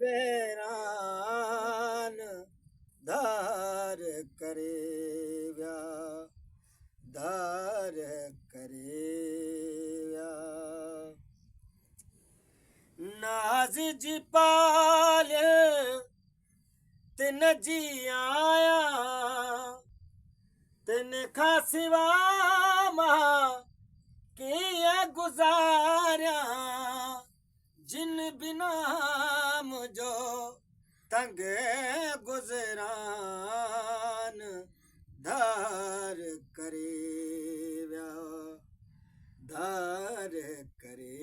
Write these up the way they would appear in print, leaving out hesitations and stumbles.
वेरान धार करे व्या धार करे व्या नाज़ जी पाल तिन जी आया तिन खां सिवा मां कीअं गुज़ारिया जिन बिना मुझो तंग गुज़रान धार करे व्या धार करे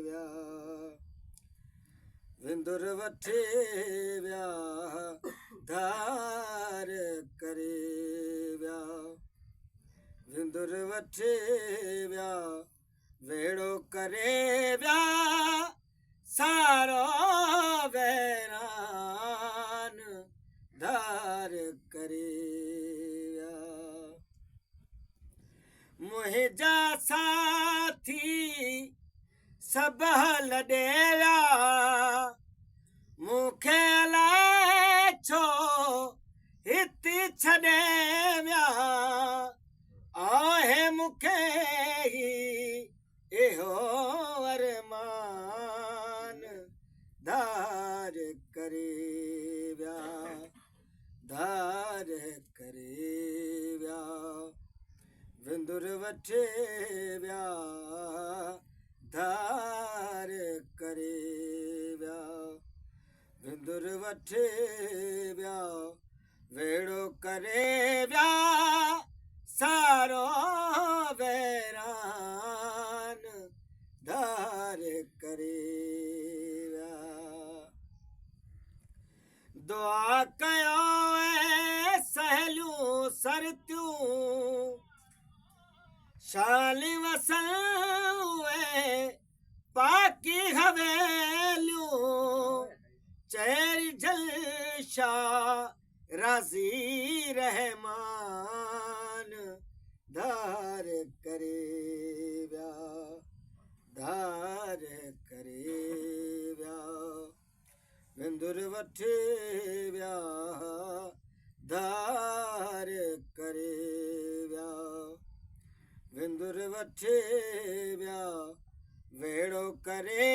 व्या विंदुर वठे व्या धार करे व्या विंदुर वठे व्या वेड़ो करे व्या सारो वेरान धार करे व्या मुंहिंजा साथी सब हल ॾेया मूंखे अलाए छो हिते छॾे विया आहे मूंखे इहो अरमान धार करे व्या धार करे व्या विंदुर वठे व्या धार करे व्या विंदुर वठे व्या वेड़ो करे व्या सारो वेरान धार करे व्या दुआ कयो सहेलियूं सरतियूं शाली वसवे पाकी हवेलियूं चेरी जलशा राज़ी रहमान धार करे व्या धार करे व्या विंदुर वठे व्या धार करे व्या विंदुर वठे व्या वेड़ो करे